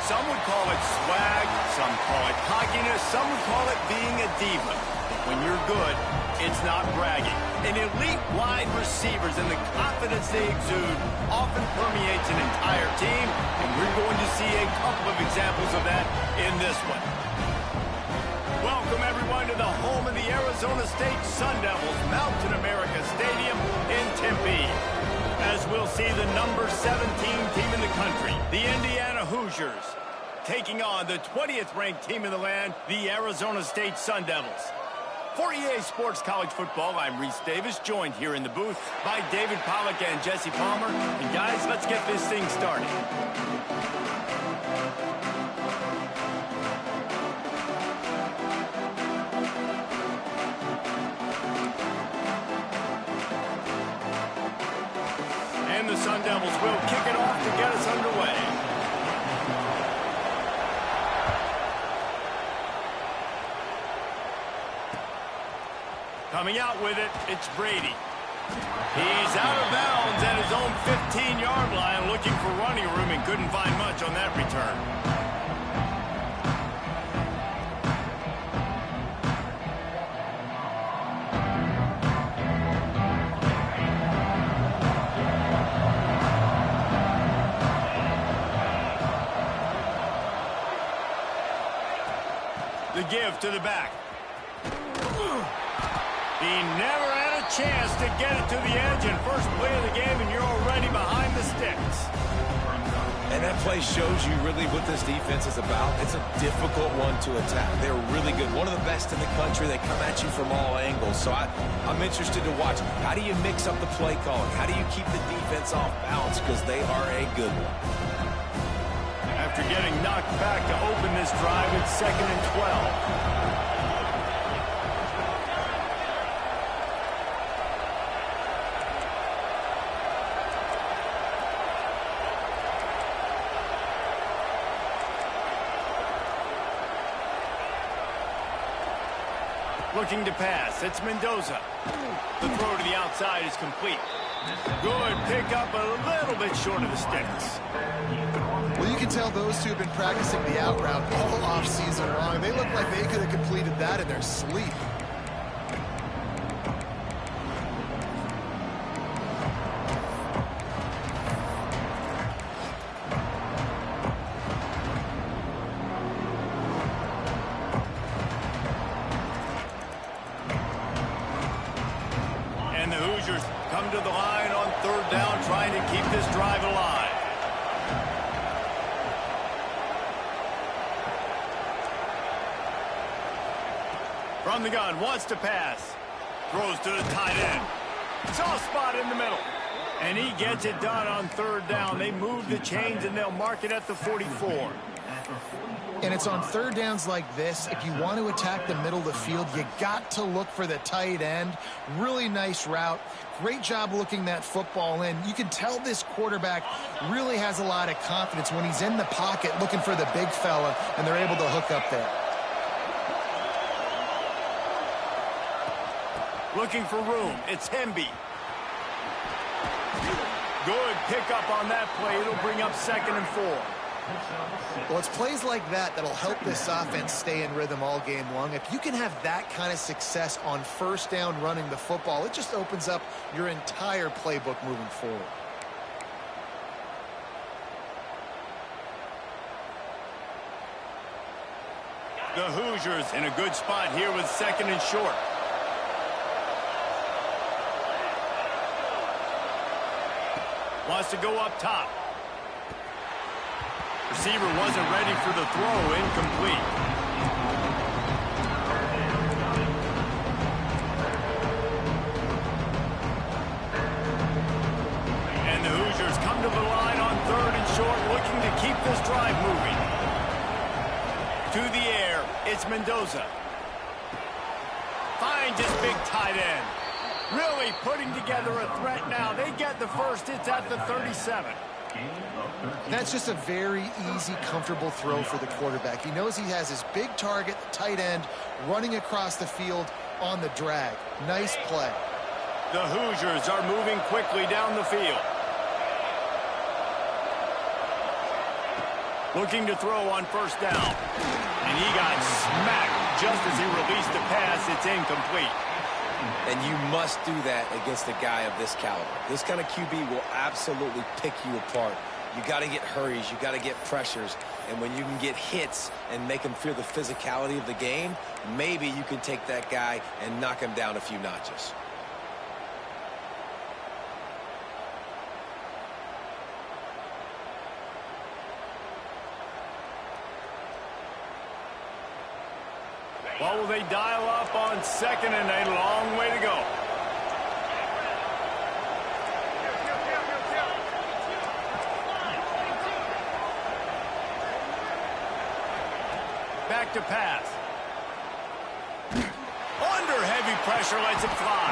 Some would call it swag, some call it cockiness, some would call it being a diva. When you're good, it's not bragging. An elite wide receivers and the confidence they exude often permeates an entire team, and we're going to see a couple of examples of that in this one. Welcome, everyone, to the home of the Arizona State Sun Devils, Mountain America Stadium in Tempe. As we'll see the number 17 team in the country, the Indiana Hoosiers, taking on the 20th ranked team in the land, the Arizona State Sun Devils. For EA Sports College Football, I'm Reese Davis, joined here in the booth by David Pollack and Jesse Palmer. And guys, let's get this thing started. And the Sun Devils will kick it off to get us underway. Coming out with it, it's Brady. He's out of bounds at his own 15-yard line, looking for running room and couldn't find much on that return. The give to the back. He never had a chance to get it to the edge in first play of the game, and you're already behind the sticks. And that play shows you really what this defense is about. It's a difficult one to attack. They're really good. One of the best in the country. They come at you from all angles. So I'm interested to watch. How do you mix up the play calling? How do you keep the defense off balance? Because they are a good one. After getting knocked back to open this drive, it's 2nd and 12. Looking to pass, it's Mendoza. The throw to the outside is complete. Good pickup, a little bit short of the sticks. Well, you can tell those two have been practicing the out route all off-season long. They look like they could have completed that in their sleep. And the Hoosiers come to the line on 3rd down, trying to keep this drive alive. From the gun, wants to pass. Throws to the tight end. Soft spot in the middle. And he gets it done on 3rd down. They move the chains, and they'll mark it at the 44. And it's on 3rd downs like this. If you want to attack the middle of the field, you got to look for the tight end. Really nice route. Great job looking that football in. You can tell this quarterback really has a lot of confidence when he's in the pocket looking for the big fella, and they're able to hook up there. Looking for room. It's Hemby. Good pickup on that play. It'll bring up 2nd and 4. Well, it's plays like that that'll help this offense stay in rhythm all game long. If you can have that kind of success on 1st down running the football, it just opens up your entire playbook moving forward. The Hoosiers in a good spot here with 2nd and short. Wants to go up top. Receiver wasn't ready for the throw, incomplete. And the Hoosiers come to the line on 3rd and short, looking to keep this drive moving. To the air, it's Mendoza. Finds his big tight end. Really putting together a threat now. They get the first. It's at the 37. That's just a very easy, comfortable throw for the quarterback. He knows he has his big target, the tight end, running across the field on the drag. Nice play. The Hoosiers are moving quickly down the field. Looking to throw on first down. And he got smacked just as he released the pass. It's incomplete. And you must do that against a guy of this caliber. This kind of QB will absolutely pick you apart. You got to get hurries. You got to get pressures. And when you can get hits and make him feel the physicality of the game, maybe you can take that guy and knock him down a few notches. What will they dial up on second and a long way to go? Back to pass. Under heavy pressure, lets it fly.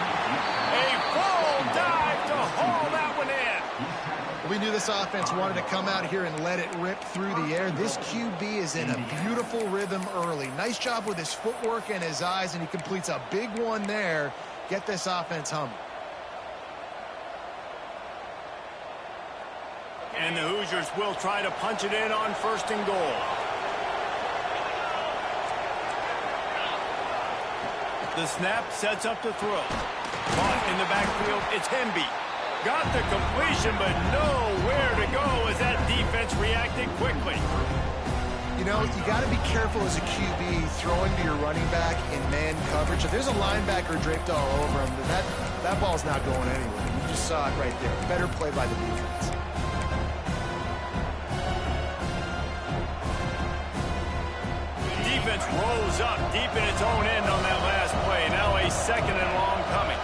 A full dive to haul that one in. We knew this offense wanted to come out here and let it rip through the air. This QB is in a beautiful rhythm early. Nice job with his footwork and his eyes, and he completes a big one there. Get this offense humming. And the Hoosiers will try to punch it in on first and goal. The snap sets up to throw. Caught in the backfield, it's Hemby. Got the completion, but nowhere to go as that defense reacted quickly. You know, you got to be careful as a QB throwing to your running back in man coverage. If there's a linebacker draped all over him, then that ball's not going anywhere. You just saw it right there. Better play by the defense. Defense rose up deep in its own end on that last play. Now a second and long coming.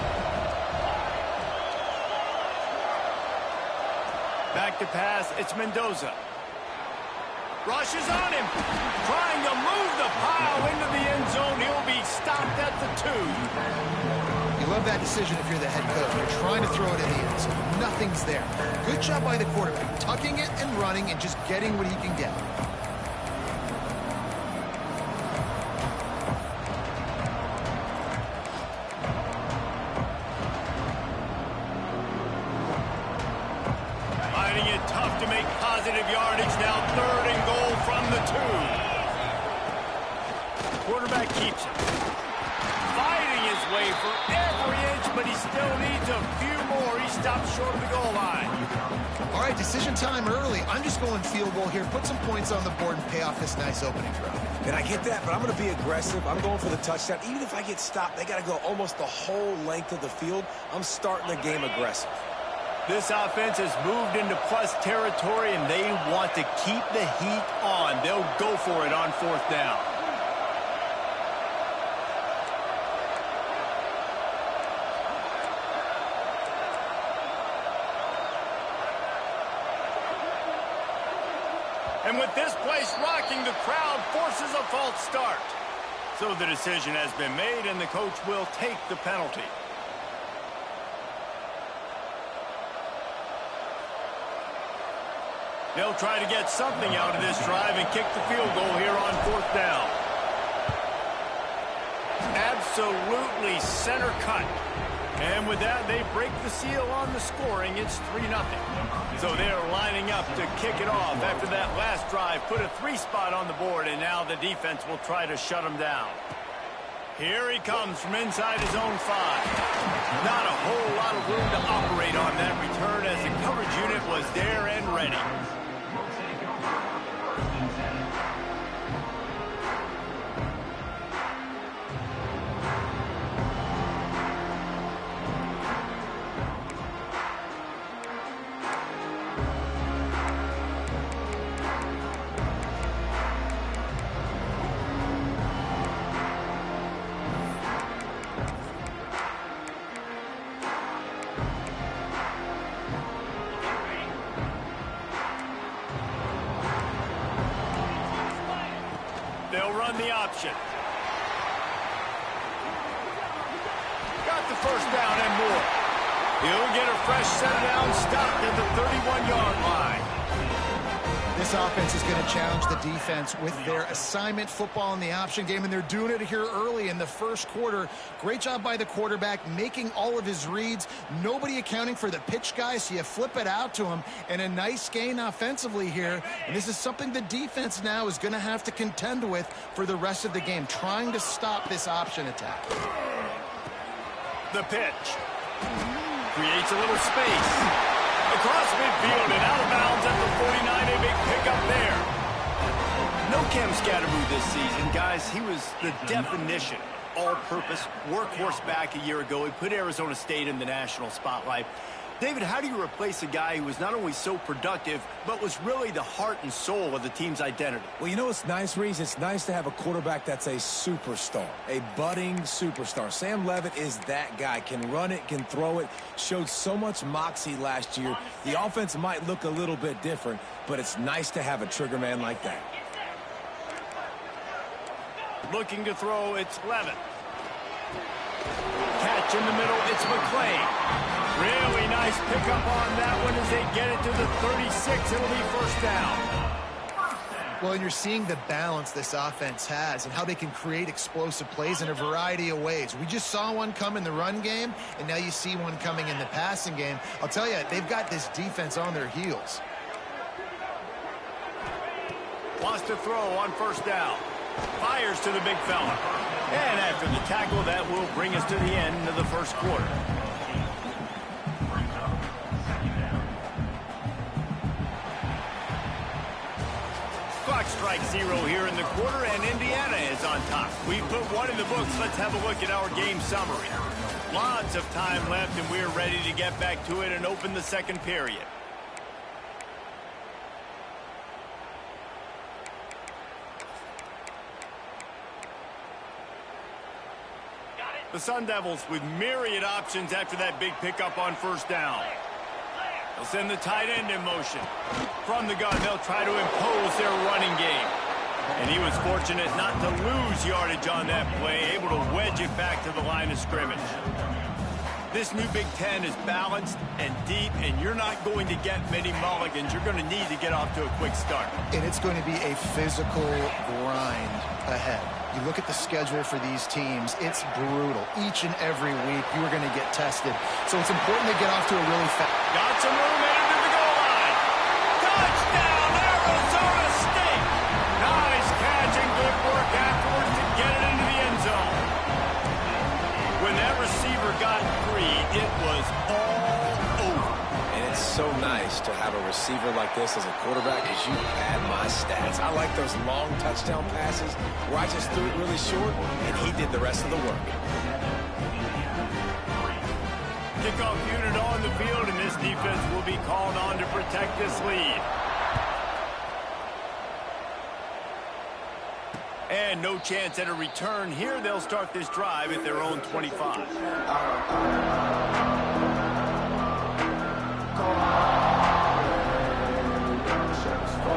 Back to pass, it's Mendoza. Rushes on him. Trying to move the pile into the end zone. He'll be stopped at the 2. You love that decision if you're the head coach. You're trying to throw it in the end zone. Nothing's there. Good job by the quarterback. Tucking it and running and just getting what he can get. Tough to make positive yardage now. Third and goal from the 2. Quarterback keeps it. Fighting his way for every inch, but he still needs a few more. He stops short of the goal line. All right, decision time early. I'm just going field goal here. Put some points on the board and pay off this nice opening drive. And I get that, but I'm going to be aggressive. I'm going for the touchdown. Even if I get stopped, they got to go almost the whole length of the field. I'm starting the game aggressive. This offense has moved into plus territory, and they want to keep the heat on. They'll go for it on fourth down. And with this place rocking, the crowd forces a false start. So the decision has been made, and the coach will take the penalty. They'll try to get something out of this drive and kick the field goal here on fourth down. Absolutely center cut. And with that, they break the seal on the scoring. It's 3-0. So they're lining up to kick it off after that last drive. Put a 3 spot on the board, and now the defense will try to shut them down. Here he comes from inside his own 5. Not a whole lot of room to operate on that return as the coverage unit was there and ready. They'll run the option. Got the first down and more. He'll get a fresh set down, stopped at the 31-yard line. This offense is going to challenge the defense with their assignment football in the option game, and they're doing it here early in the first quarter. Great job by the quarterback, making all of his reads. Nobody accounting for the pitch guy, so you flip it out to him, and a nice gain offensively here. And this is something the defense now is going to have to contend with for the rest of the game, trying to stop this option attack. The pitch. Creates a little space. Across midfield and out of bounds at the 49, a big pickup there. No Cam Scatterboo this season, guys. He was the definition, all-purpose, workhorse back a year ago. He put Arizona State in the national spotlight. David, how do you replace a guy who was not only so productive, but was really the heart and soul of the team's identity? Well, you know what's nice, Reese? It's nice to have a quarterback that's a superstar, a budding superstar. Sam Levitt is that guy. Can run it, can throw it, showed so much moxie last year. The offense might look a little bit different, but it's nice to have a trigger man like that. Looking to throw, it's Levitt. Catch in the middle, it's McClain. Really nice pickup on that one as they get it to the 36. It'll be first down. Well, and you're seeing the balance this offense has and how they can create explosive plays in a variety of ways. We just saw one come in the run game, and now you see one coming in the passing game. I'll tell you, they've got this defense on their heels. Wants to throw on first down. Fires to the big fella. And after the tackle, that will bring us to the end of the first quarter. Clock strikes 0 here in the quarter, and Indiana is on top. We put one in the books. Let's have a look at our game summary. Lots of time left, and we're ready to get back to it and open the second period. The Sun Devils with myriad options after that big pickup on first down. They'll send the tight end in motion. From the gun, they'll try to impose their running game. And he was fortunate not to lose yardage on that play, able to wedge it back to the line of scrimmage. This new Big Ten is balanced and deep, and you're not going to get many mulligans. You're going to need to get off to a quick start. And it's going to be a physical grind ahead. You look at the schedule for these teams, it's brutal. Each and every week, you are going to get tested. So it's important to get off to a really fast... Got some room headed to the goal line. Touchdown, Arizona State. Nice catch and good work afterwards to get it into the end zone. When that receiver got free, it was all over. And it's so nice to have a receiver like this as a quarterback because you pad my stats. I like those long touchdown passes where I just threw it really short and he did the rest of the work. Kickoff unit on the field, and this defense will be called on to protect this lead. And no chance at a return here. They'll start this drive at their own 25.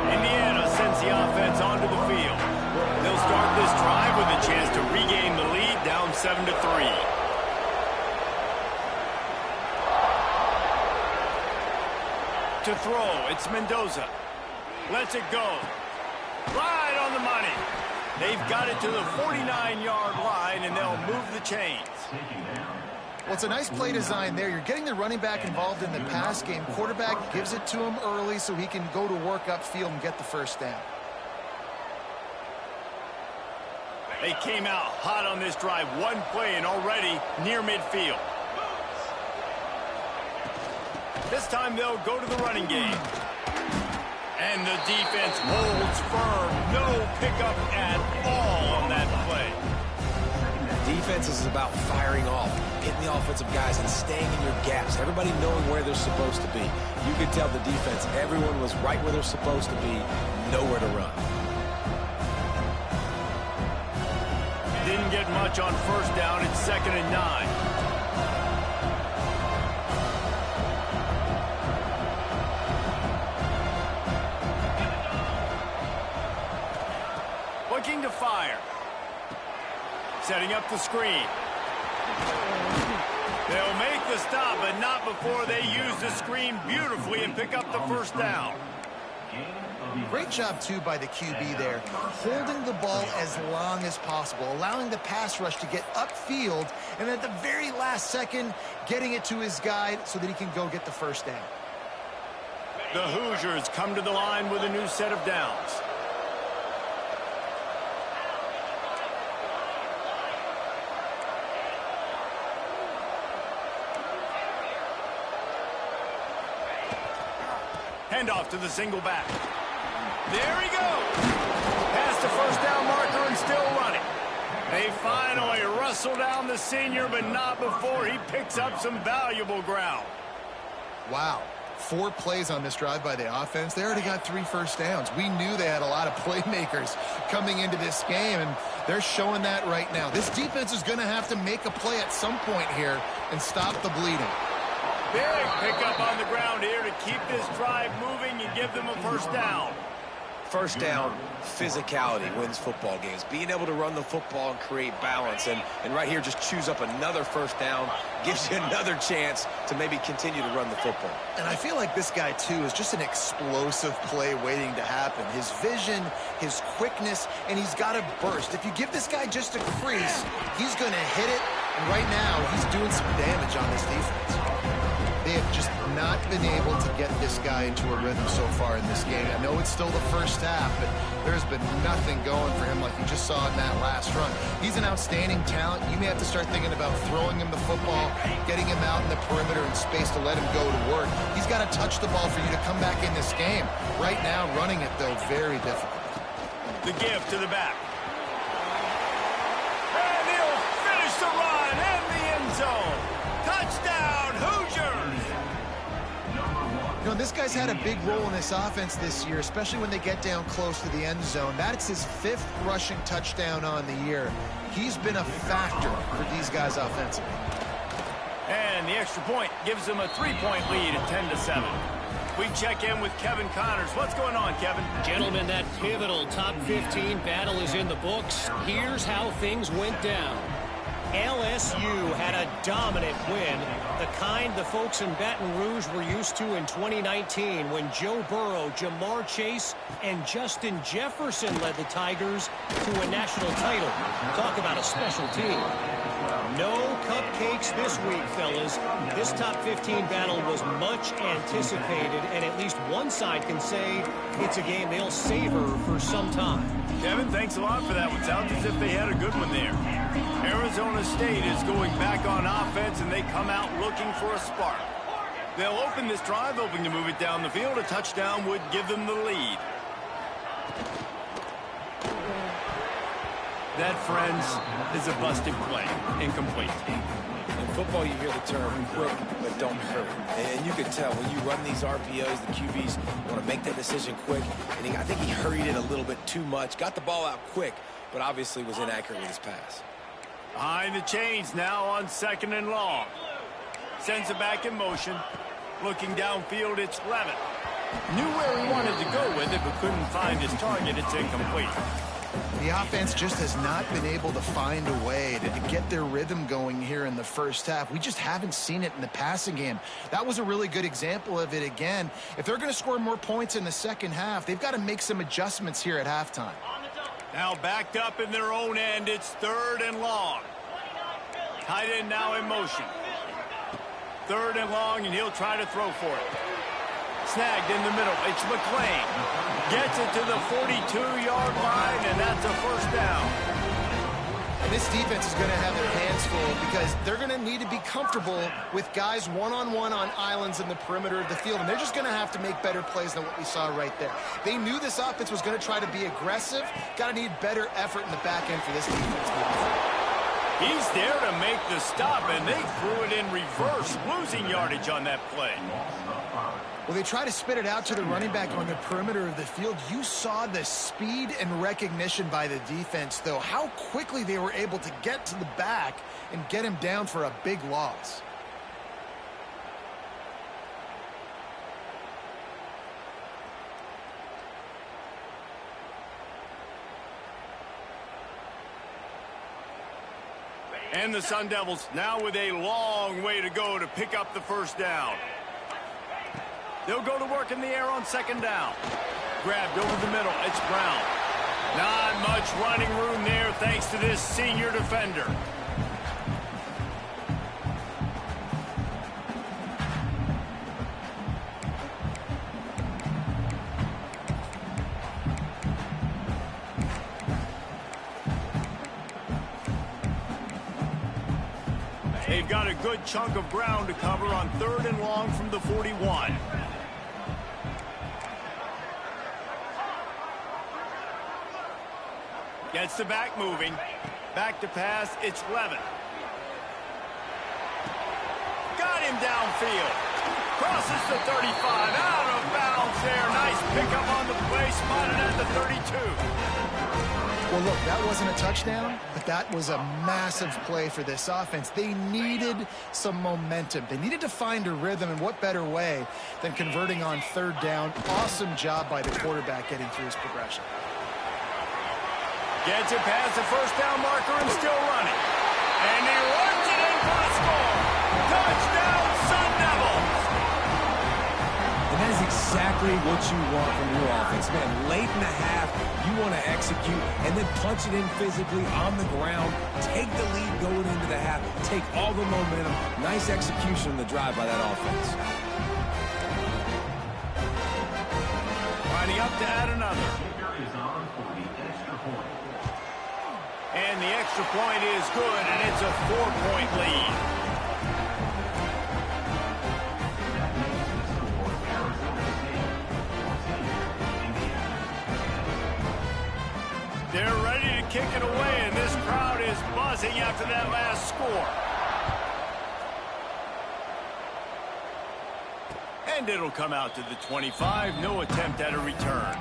Indiana sends the offense onto the field. They'll start this drive with a chance to regain the lead, down 7-3. To throw, it's Mendoza. Lets it go. Right on the money. They've got it to the 49-yard line, and they'll move the chains. Well, it's a nice play design there. You're getting the running back involved in the pass game. Quarterback gives it to him early so he can go to work upfield and get the first down. They came out hot on this drive. One play and already near midfield. This time they'll go to the running game. And the defense holds firm. No pickup at all on that play. Defense is about firing off, hitting the offensive guys and staying in your gaps. Everybody knowing where they're supposed to be. You could tell the defense, everyone was right where they're supposed to be, nowhere to run. Didn't get much on first down. It's 2nd and 9. Looking to fire. Setting up the screen. They'll make the stop, but not before they use the screen beautifully and pick up the first down. Great job, too, by the QB there, holding the ball as long as possible, allowing the pass rush to get upfield, and at the very last second, getting it to his guy so that he can go get the first down. The Hoosiers come to the line with a new set of downs. Handoff to the single back. There he goes. Past the first down marker and still running. They finally wrestle down the senior, but not before he picks up some valuable ground. Wow. 4 plays on this drive by the offense. They already got 3 first downs. We knew they had a lot of playmakers coming into this game, and they're showing that right now. This defense is going to have to make a play at some point here and stop the bleeding. Big pickup on the ground here to keep this drive moving and give them a first down. First down, physicality wins football games. Being able to run the football and create balance. And right here, just choose up another first down. Gives you another chance to maybe continue to run the football. And I feel like this guy, too, is just an explosive play waiting to happen. His vision, his quickness, and he's got a burst. If you give this guy just a crease, he's going to hit it. And right now, he's doing some damage on this defense. They have just not been able to get this guy into a rhythm so far in this game. I know it's still the first half, but there's been nothing going for him like you just saw in that last run. He's an outstanding talent. You may have to start thinking about throwing him the football, getting him out in the perimeter in space to let him go to work. He's got to touch the ball for you to come back in this game. Right now, running it, though, very difficult. The give to the back. And he'll finish the run in the end zone. Touchdown, Hoosiers! You know, this guy's had a big role in this offense this year, especially when they get down close to the end zone. That's his 5th rushing touchdown on the year. He's been a factor for these guys offensively. And the extra point gives them a 3-point lead at 10-7. We check in with Kevin Connors. What's going on, Kevin? Gentlemen, that pivotal top 15 battle is in the books. Here's how things went down. LSU had a dominant win, the kind the folks in Baton Rouge were used to in 2019 when Joe Burrow, Jamar Chase, and Justin Jefferson led the Tigers to a national title. Talk about a special team. No cupcakes this week, fellas. This top 15 battle was much anticipated, and at least one side can say it's a game they'll savor for some time. Kevin, thanks a lot for that one. Sounds as if they had a good one there. Arizona State is going back on offense, and they come out looking for a spark. They'll open this drive, hoping to move it down the field. A touchdown would give them the lead. That, friends, is a busted play. Incomplete. In football, you hear the term quick, but don't hurry. And you can tell when you run these RPOs, the QBs want to make that decision quick. And I think he hurried it a little bit too much. Got the ball out quick, but obviously was inaccurate with his pass. Behind the chains now on 2nd and long. Sends it back in motion. Looking downfield, it's Levitt. Knew where he wanted to go with it, but couldn't find his target. It's incomplete. The offense just has not been able to find a way to get their rhythm going here in the first half. We just haven't seen it in the passing game. That was a really good example of it again. If they're going to score more points in the second half, they've got to make some adjustments here at halftime. Now backed up in their own end, it's 3rd and long. Tight end now in motion. 3rd and long, and he'll try to throw for it. Snagged in the middle. It's McClain. Gets it to the 42-yard line, and that's a first down. And this defense is going to have their hands full because they're going to need to be comfortable with guys one-on-one on islands in the perimeter of the field, and they're just going to have to make better plays than what we saw right there. They knew this offense was going to try to be aggressive. Got to need better effort in the back end for this defense. He's there to make the stop, and they threw it in reverse, losing yardage on that play. Well, they try to spit it out to the running back on the perimeter of the field. You saw the speed and recognition by the defense, though. How quickly they were able to get to the back and get him down for a big loss. And the Sun Devils now with a long way to go to pick up the first down. They'll go to work in the air on 2nd down. grabbed over the middle. It's Brown. Not much running room there thanks to this senior defender. They've got a good chunk of ground to cover on 3rd and long from the 41. Gets the back moving. Back to pass. It's Levin. Got him downfield. Crosses the 35. Out of bounds there. Nice pickup on the play. Spotted at the 32. Well, look, that wasn't a touchdown, but that was a massive play for this offense. They needed some momentum. They needed to find a rhythm, and what better way than converting on 3rd down. Awesome job by the quarterback getting through his progression. Gets it past the 1st down marker and still running. And he runs it in for a score. Touchdown, Sun Devils! And that is exactly what you want from your offense, man. Late in the half, you want to execute and then punch it in physically on the ground. Take the lead going into the half. Take all the momentum. Nice execution in the drive by that offense. Lining up to add another. And the extra point is good, and it's a 4-point lead. They're ready to kick it away, and this crowd is buzzing after that last score. And it'll come out to the 25. No attempt at a return.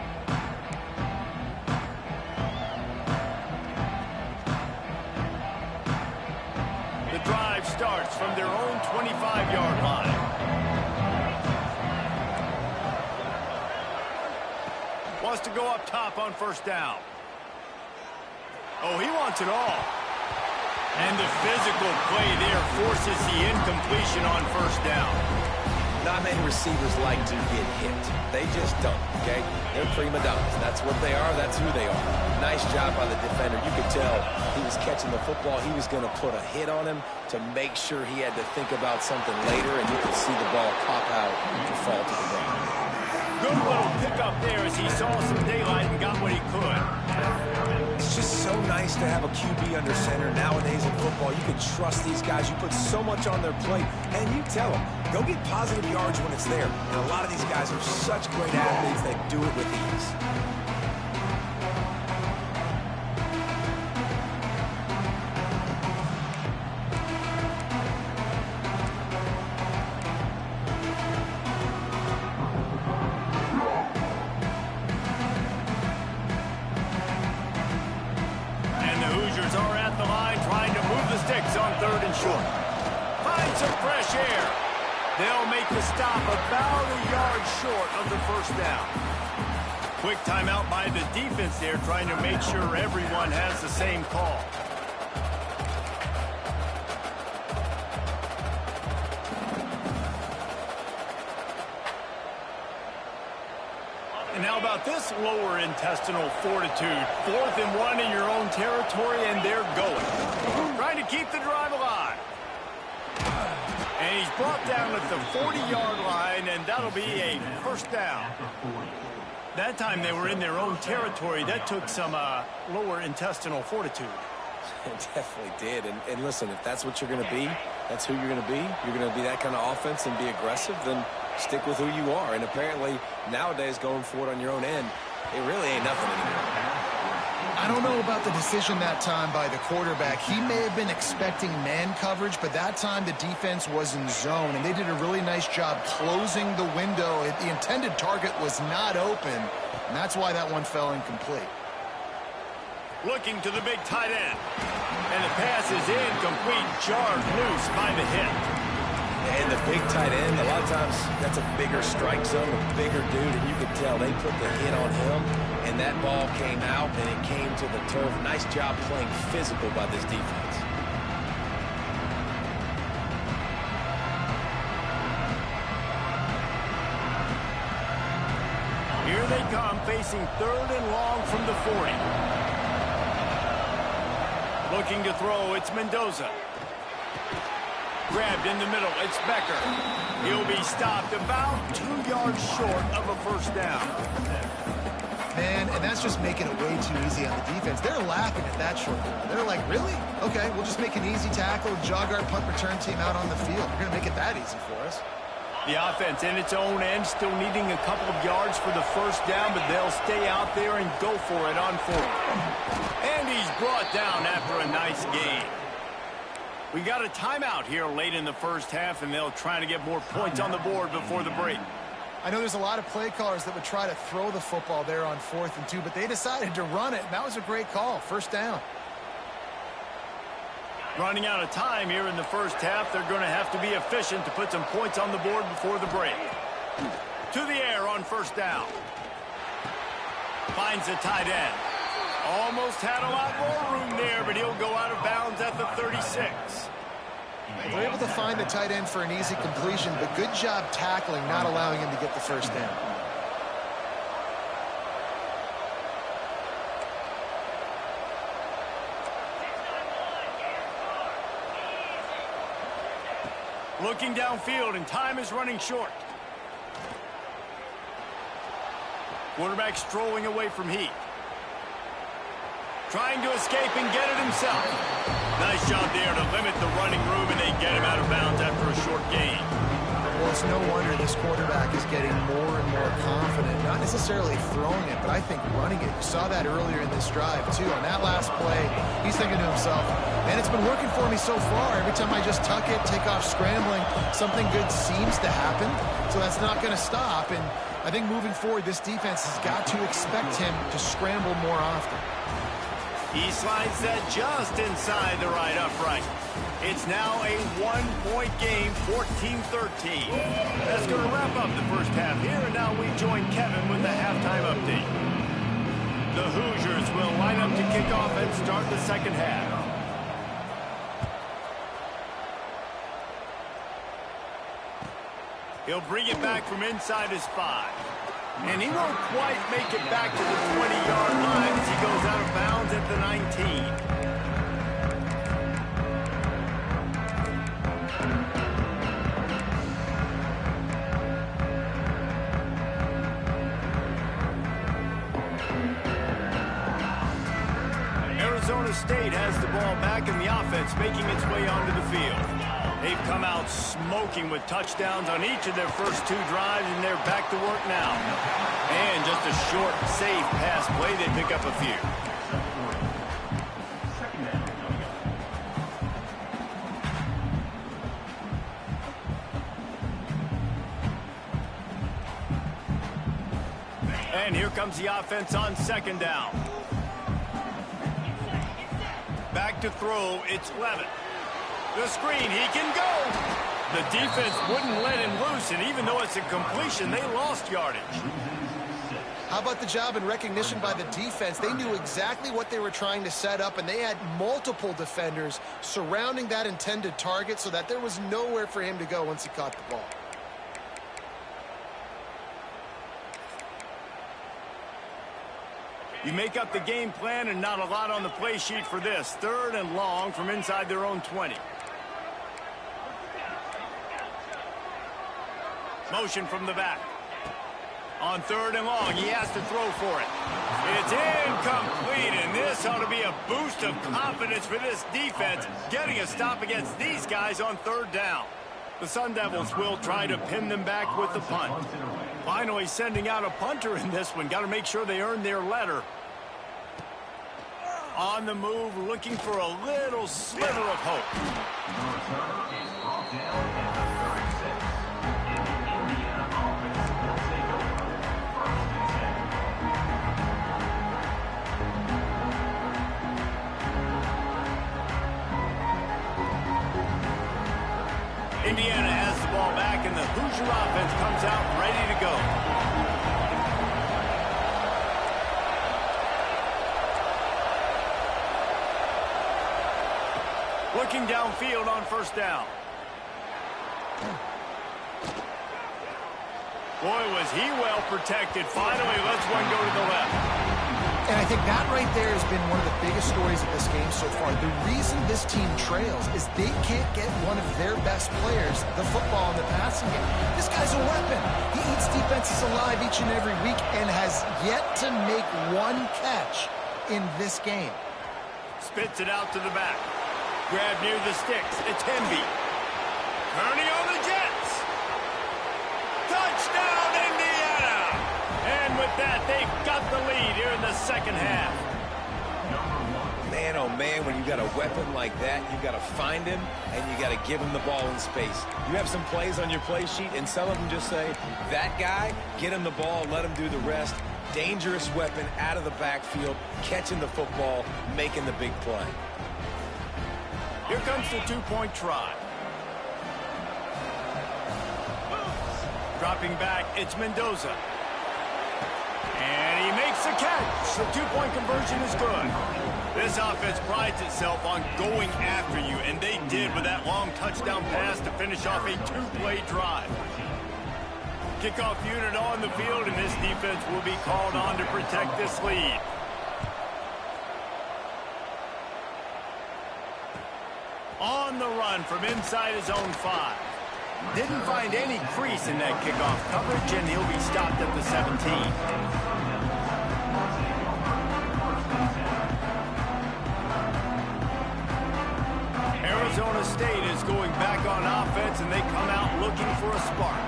The drive starts from their own 25-yard line. Wants to go up top on 1st down. Oh, he wants it all. And the physical play there forces the incompletion on 1st down. Not many receivers like to get hit. They just don't, okay? They're prima donnas. That's what they are. That's who they are. Nice job by the defender. You could tell he was catching the football. He was going to put a hit on him to make sure he had to think about something later, and you could see the ball pop out and fall to the ground. Good little pickup there as he saw some daylight and got what he could. It's just so nice to have a QB under center nowadays in football. You can trust these guys. You put so much on their plate, and you tell them, go get positive yards when it's there. And a lot of these guys are such great athletes that do it with ease. Are at the line trying to move the sticks on 3rd and short. Find some fresh air. They'll make the stop about a yard short of the 1st down. Quick timeout by the defense there, trying to make sure everyone has the same call. And how about this lower intestinal fortitude? 4th and 1 in your own territory, and they're going. Trying to keep the drive alive. And he's brought down at the 40-yard line, and that'll be a 1st down. That time they were in their own territory. That took some lower intestinal fortitude. It definitely did. And listen, if that's what you're going to be, that's who you're going to be. You're going to be that kind of offense and be aggressive, then stick with who you are. And apparently, nowadays, going for it on your own end, it really ain't nothing anymore. I don't know about the decision that time by the quarterback. He may have been expecting man coverage, but that time the defense was in zone, and they did a really nice job closing the window. The intended target was not open, and that's why that one fell incomplete. Looking to the big tight end. And the pass is incomplete, jarred loose by the hit. And the big tight end, a lot of times that's a bigger strike zone, a bigger dude, and you could tell they put the hit on him, and that ball came out, and it came to the turf. Nice job playing physical by this defense. Here they come, facing third and long from the 40. Looking to throw, it's Mendoza. Grabbed in the middle, it's Becker. He'll be stopped about 2 yards short of a first down. Man, and that's just making it way too easy on the defense. They're laughing at that short down. They're like, really? Okay, we'll just make an easy tackle, jog our punt return team out on the field. We're going to make it that easy for us. The offense in its own end still needing a couple of yards for the first down, but they'll stay out there and go for it on fourth. And he's brought down after a nice gain. We got a timeout here late in the first half, and they'll try to get more points on the board before the break. I know there's a lot of play callers that would try to throw the football there on 4th and 2, but they decided to run it, and that was a great call. First down. Running out of time here in the first half, they're going to have to be efficient to put some points on the board before the break. To the air on first down. Finds the tight end. Almost had a lot more room there, but he'll go out of bounds at the 36. They're able to find the tight end for an easy completion, but good job tackling, not allowing him to get the first down. Looking downfield, and time is running short. Quarterback strolling away from Heat. Trying to escape and get it himself. Nice job there to limit the running room, and they get him out of bounds after a short gain. Well, it's no wonder this quarterback is getting more and more confident, not necessarily throwing it, but I think running it. You saw that earlier in this drive, too. On that last play, he's thinking to himself, man, it's been working for me so far. Every time I just tuck it, take off scrambling, something good seems to happen, so that's not going to stop. And I think moving forward, this defense has got to expect him to scramble more often. He slides that just inside the right upright. It's now a one-point game, 14-13. That's going to wrap up the first half here, and now we join Kevin with the halftime update. The Hoosiers will line up to kick off and start the second half. He'll bring it back from inside his 5. And he won't quite make it back to the 20-yard line as he goes out of bounds at the 19. Arizona State has the ball back, and the offense making its way onto the field. They've come out smoking with touchdowns on each of their first 2 drives, and they're back to work now. And just a short, safe pass play, they pick up a few. And here comes the offense on second down. Back to throw, it's Levitt. The screen, he can go. The defense wouldn't let him loose, and even though it's a completion, they lost yardage. How about the job and recognition by the defense? They knew exactly what they were trying to set up, and they had multiple defenders surrounding that intended target so that there was nowhere for him to go once he caught the ball. You make up the game plan, and not a lot on the play sheet for this. Third and long from inside their own 20. Motion from the back. On third and long, he has to throw for it. It's incomplete, and this ought to be a boost of confidence for this defense, getting a stop against these guys on third down. The Sun Devils will try to pin them back with the punt. Finally sending out a punter in this one. Got to make sure they earn their letter. On the move, looking for a little sliver of hope. Indiana has the ball back, and the Hoosier offense comes out ready to go. Looking downfield on first down. Boy, was he well protected. Finally, lets one go to the left. And I think that right there has been one of the biggest stories of this game so far. The reason this team trails is they can't get one of their best players the football in the passing game. This guy's a weapon. He eats defenses alive each and every week and has yet to make one catch in this game. Spits it out to the back. Grab near the sticks. It's Hemby. Kearney on the Jets. Touchdown, Indiana! And with that, they've got the lead here in the second half. Man, oh man, when you got a weapon like that, you got to find him and you got to give him the ball in space. You have some plays on your play sheet, and some of them just say, that guy, get him the ball, let him do the rest. Dangerous weapon out of the backfield, catching the football, making the big play. Here comes the two-point try. Dropping back, it's Mendoza. And he makes the catch. The two-point conversion is good. This offense prides itself on going after you, and they did with that long touchdown pass to finish off a two-play drive. Kickoff unit on the field, and this defense will be called on to protect this lead. On the run from inside his own 5. Didn't find any crease in that kickoff coverage, and he'll be stopped at the 17. Arizona State is going back on offense, and they come out looking for a spark.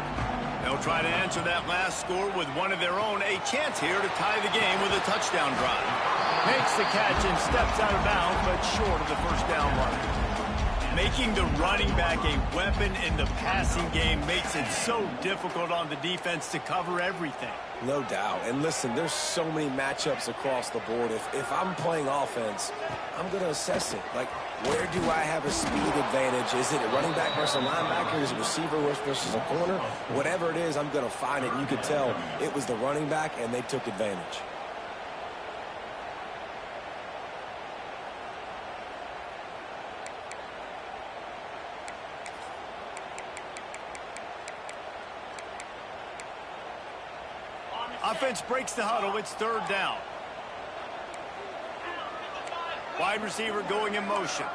They'll try to answer that last score with one of their own. A chance here to tie the game with a touchdown drive. Makes the catch and steps out of bounds, but short of the first down line. Making the running back a weapon in the passing game makes it so difficult on the defense to cover everything. No doubt. And listen, there's so many matchups across the board. If I'm playing offense, I'm going to assess it. Like, where do I have a speed advantage? Is it a running back versus a linebacker? Is it receiver versus a corner? Whatever it is, I'm going to find it. And you could tell it was the running back, and they took advantage. Offense breaks the huddle. It's third down. Wide receiver going in motion.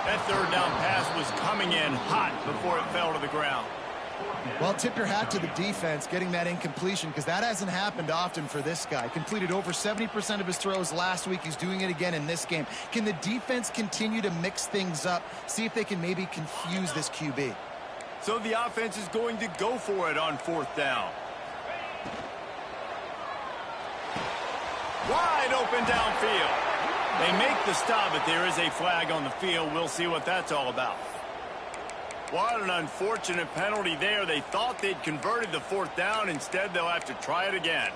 That third down pass was coming in hot before it fell to the ground. Well, tip your hat to the defense getting that incompletion, because that hasn't happened often for this guy. Completed over 70% of his throws last week. He's doing it again in this game. Can the defense continue to mix things up? See if they can maybe confuse this QB. So the offense is going to go for it on fourth down. Wide open downfield. They make the stop, but there is a flag on the field. We'll see what that's all about. What an unfortunate penalty there. They thought they'd converted the fourth down. Instead, they'll have to try it again.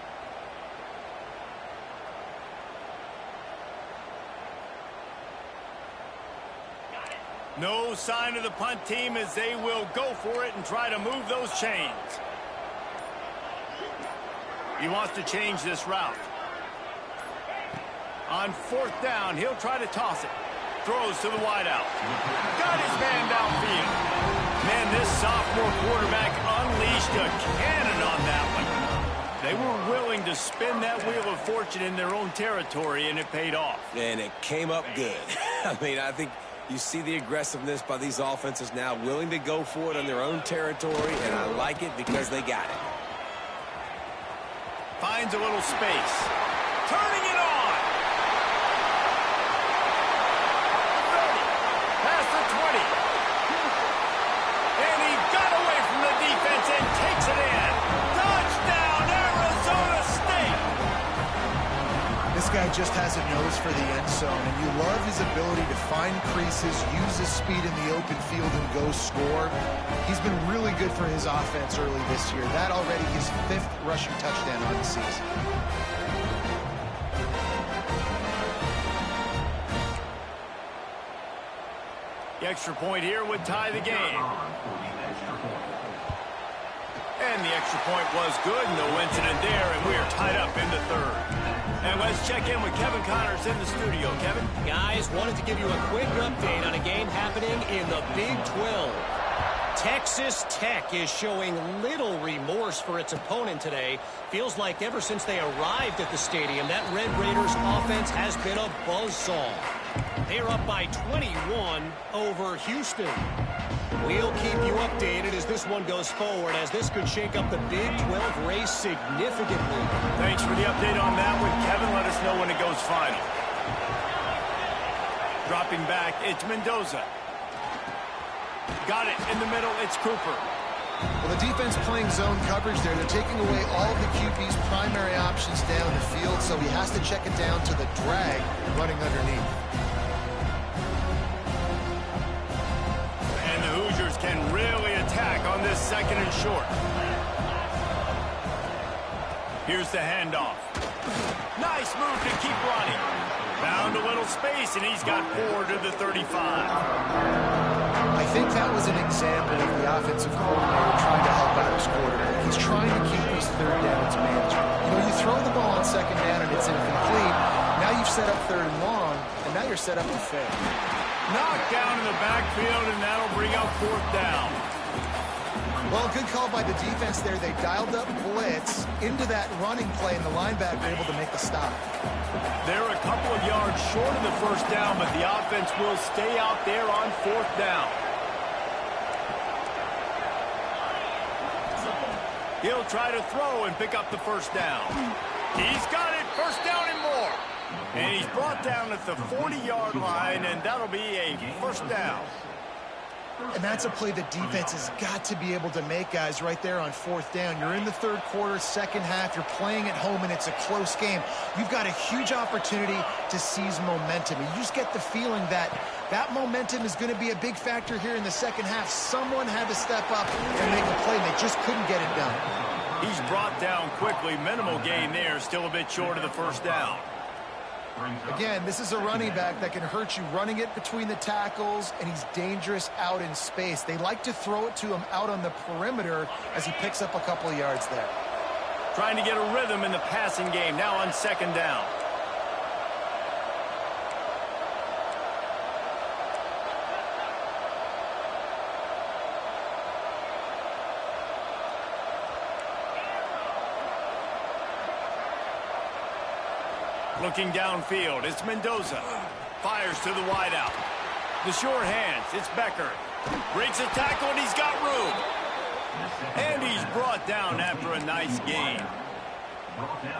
No sign of the punt team as they will go for it and try to move those chains. He wants to change this route. On fourth down, he'll try to toss it. Throws to the wideout. Got his man downfield. Man, this sophomore quarterback unleashed a cannon on that one. They were willing to spin that wheel of fortune in their own territory, and it paid off. And it came up good. I mean, I think you see the aggressiveness by these offenses now, willing to go for it on their own territory, and I like it because they got it. Finds a little space. Turning it on. 30. Past the 20. And he got away from the defense and takes it in. Touchdown, Arizona State. This guy just has a nose for the end zone, and you love his ability to find creases, use his speed in the open field, and go score. He's been really good for his offense early this year. That already his 5th rushing touchdown on the season. The extra point here would tie the game. And the extra point was good. No incident there, and we are tied up in the third. And let's check in with Kevin Connors in the studio. Kevin? Guys, wanted to give you a quick update on a game happening in the Big 12. Texas Tech is showing little remorse for its opponent today. Feels like ever since they arrived at the stadium, that Red Raiders offense has been a buzzsaw. They're up by 21 over Houston. We'll keep you updated as this one goes forward, as this could shake up the Big 12 race significantly. Thanks for the update on that one, Kevin. Let us know when it goes final. Dropping back, it's Mendoza. Got it in the middle, it's Cooper. Well, the defense playing zone coverage there. They're taking away all of the QB's primary options down the field, so he has to check it down to the drag running underneath. And the Hoosiers can really attack on this second and short. Here's the handoff. Nice move to keep running. Found a little space, and he's got 4 to the 35. I think that was an example of the offensive coordinator trying to help out his quarterback. He's trying to keep his third downs manageable. You know, you throw the ball on second down and it's incomplete. Now you've set up third and long, and now you're set up to fail. Knocked down in the backfield, and that'll bring up 4th down. Well, good call by the defense there. They dialed up blitz into that running play, and the linebacker able to make the stop. They're a couple of yards short of the 1st down, but the offense will stay out there on 4th down. He'll try to throw and pick up the 1st down. He's got it, 1st down and more. And he's brought down at the 40-yard line, and that'll be a 1st down. And that's a play the defense has got to be able to make, guys, right there on 4th down. You're in the 3rd quarter, 2nd half. You're playing at home, and it's a close game. You've got a huge opportunity to seize momentum. And you just get the feeling that that momentum is going to be a big factor here in the 2nd half. Someone had to step up and make a play, and they just couldn't get it done. He's brought down quickly. Minimal gain there. Still a bit short of the 1st down. Again, this is a running back that can hurt you running it between the tackles, and he's dangerous out in space. They like to throw it to him out on the perimeter as he picks up a couple of yards there. Trying to get a rhythm in the passing game now on 2nd down. Looking downfield, it's Mendoza. Fires to the wideout. The short hands, it's Becker. Breaks a tackle, and he's got room. And he's brought down after a nice gain.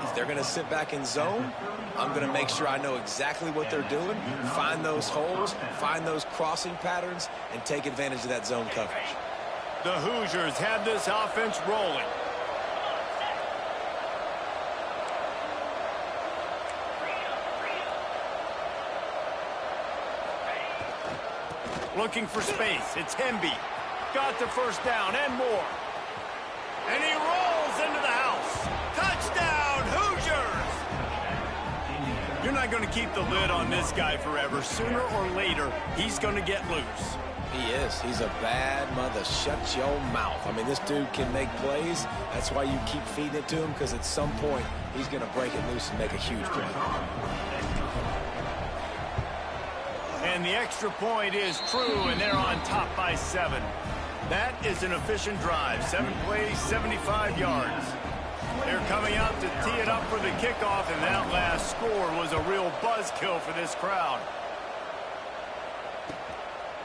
If they're going to sit back in zone, I'm going to make sure I know exactly what they're doing, find those holes, find those crossing patterns, and take advantage of that zone coverage. The Hoosiers have this offense rolling. Looking for space. It's Hemby. Got the 1st down and more. And he rolls into the house. Touchdown, Hoosiers! You're not going to keep the lid on this guy forever. Sooner or later, he's going to get loose. He is. He's a bad mother. Shut your mouth. I mean, this dude can make plays. That's why you keep feeding it to him, because at some point, he's going to break it loose and make a huge play. And the extra point is true, and they're on top by 7. That is an efficient drive. 7 plays, 75 yards. They're coming out to tee it up for the kickoff, and that last score was a real buzzkill for this crowd.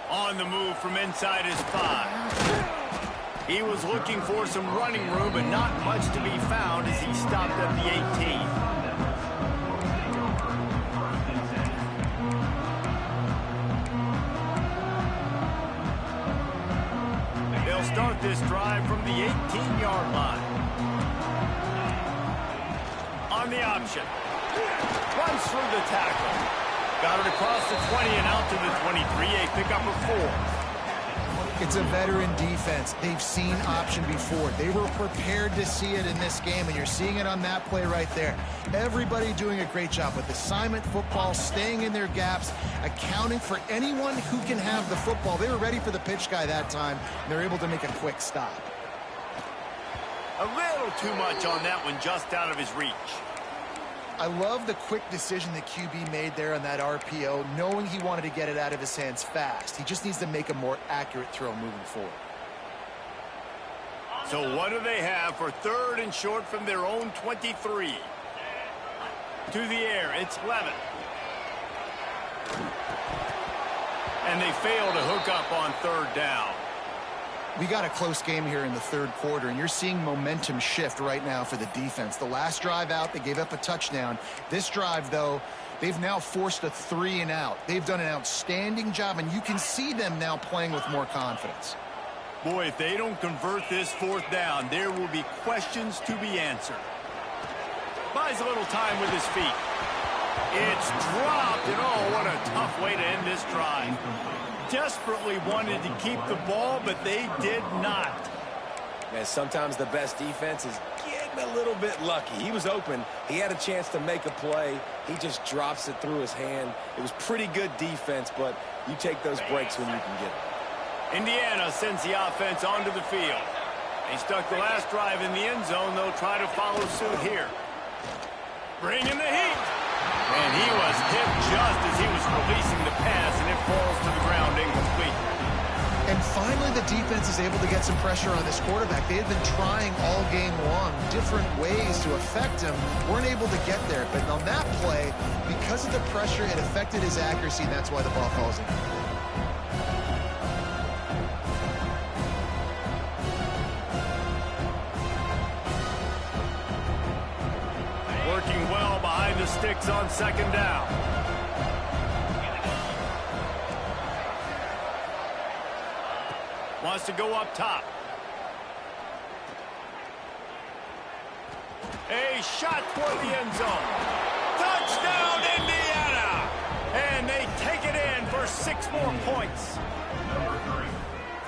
On the move from inside his 5. He was looking for some running room, but not much to be found as he stopped at the 18. Start this drive from the 18-yard line. On the option. Runs through the tackle. Got it across the 20 and out to the 23. A pickup of 4. It's a veteran defense. They've seen option before. They were prepared to see it in this game, and you're seeing it on that play right there. Everybody doing a great job with assignment football, staying in their gaps, accounting for anyone who can have the football. They were ready for the pitch guy that time, and they're able to make a quick stop. A little too much on that one, just out of his reach. I love the quick decision the QB made there on that RPO, knowing he wanted to get it out of his hands fast. He just needs to make a more accurate throw moving forward. So what do they have for 3rd and short from their own 23? To the air, it's Levitt. And they fail to hook up on 3rd down. We got a close game here in the 3rd quarter, and you're seeing momentum shift right now for the defense. The last drive out, they gave up a touchdown. This drive, though, they've now forced a 3 and out. They've done an outstanding job, and you can see them now playing with more confidence. Boy, if they don't convert this 4th down, there will be questions to be answered. Buys a little time with his feet. It's dropped, and oh, what a tough way to end this drive. Desperately wanted to keep the ball, but they did not. Man, sometimes the best defense is getting a little bit lucky. He was open. He had a chance to make a play. He just drops it through his hand. It was pretty good defense, but you take those breaks when you can get them. Indiana sends the offense onto the field. They stuck the last drive in the end zone. They'll try to follow suit here. Bringing the heat. And he was hit just as he was releasing the pass, and it falls to the ground incomplete. And finally, the defense is able to get some pressure on this quarterback. They had been trying all game long different ways to affect him. Weren't able to get there. But on that play, because of the pressure, it affected his accuracy, and that's why the ball falls in. Working well behind the sticks on 2nd down. Wants to go up top. A shot toward the end zone. Touchdown, Indiana! And they take it in for 6 more points.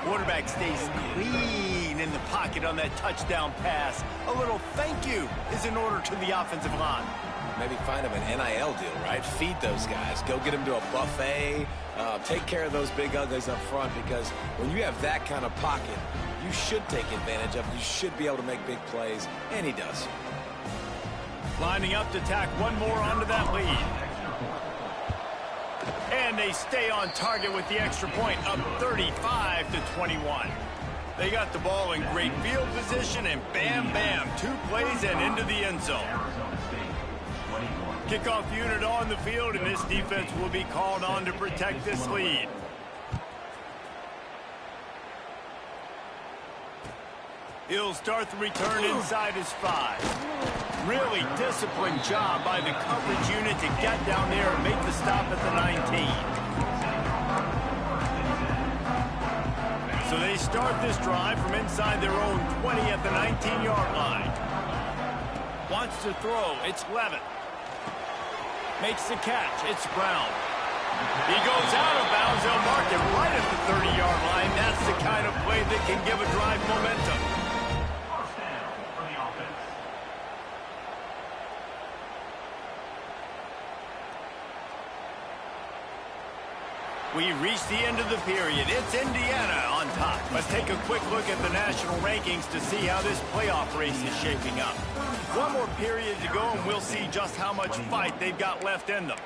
Quarterback stays clean in the pocket on that touchdown pass. A little thank you is in order to the offensive line. Maybe find him an NIL deal, right? Feed those guys. Go get them to a buffet. Take care of those big uglies up front, because when you have that kind of pocket, you should take advantage of it. You should be able to make big plays, and he does. Lining up to tack one more onto that lead. And they stay on target with the extra point, up 35-21. They got the ball in great field position, and bam, bam, 2 plays and into the end zone. Kickoff unit on the field, and this defense will be called on to protect this lead. He'll start the return inside his 5. Really disciplined job by the coverage unit to get down there and make the stop at the 19. So they start this drive from inside their own 20 at the 19-yard line. Wants to throw. It's Levitt. Makes the catch. It's Brown. He goes out of bounds. They'll mark it right at the 30-yard line. That's the kind of play that can give a drive momentum. We reach the end of the period. It's Indiana on top. Let's take a quick look at the national rankings to see how this playoff race is shaping up. One more period to go, and we'll see just how much fight they've got left in them.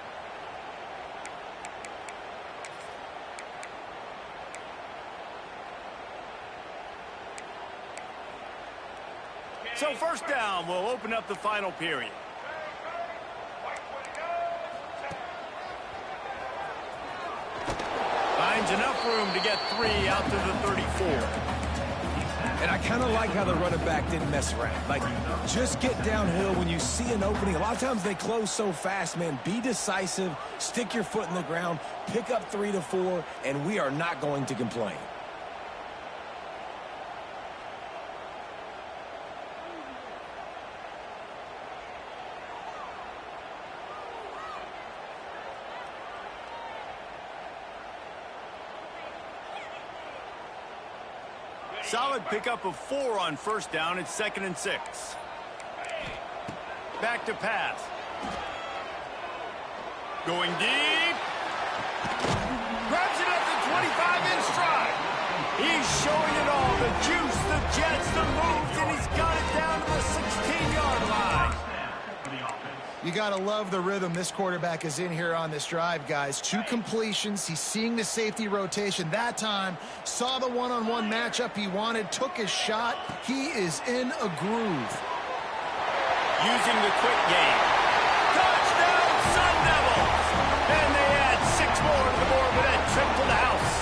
So 1st down will open up the final period. Finds enough room to get 3 out to the 34. And I kind of like how the running back didn't mess around. Like, just get downhill when you see an opening. A lot of times they close so fast, man. Be decisive, stick your foot in the ground, pick up 3 to 4, and we are not going to complain. Solid pickup of 4 on 1st down. It's 2nd and 6. Back to pass. Going deep. Grabs it at the 25 in stride. He's showing it all. The juice, the jets, the moves, and he's got it down to the 16-yard line. You got to love the rhythm this quarterback is in here on this drive, guys. 2 completions. He's seeing the safety rotation that time. Saw the one-on-one matchup he wanted. Took his shot. He is in a groove. Using the quick game. Touchdown, Sun Devils! And they add 6 more to the board with that trip to the house.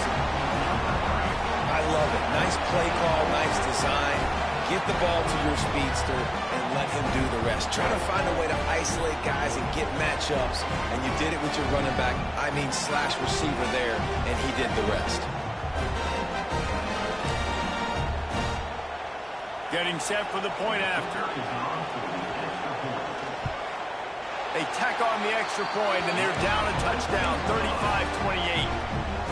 I love it. Nice play call, nice design. Get the ball to your speedster and let him do the rest. Try to find a way to isolate guys and get matchups, and you did it with your running back, slash receiver there, and he did the rest. Getting set for the point after. They tack on the extra point, and they're down a touchdown, 35-28.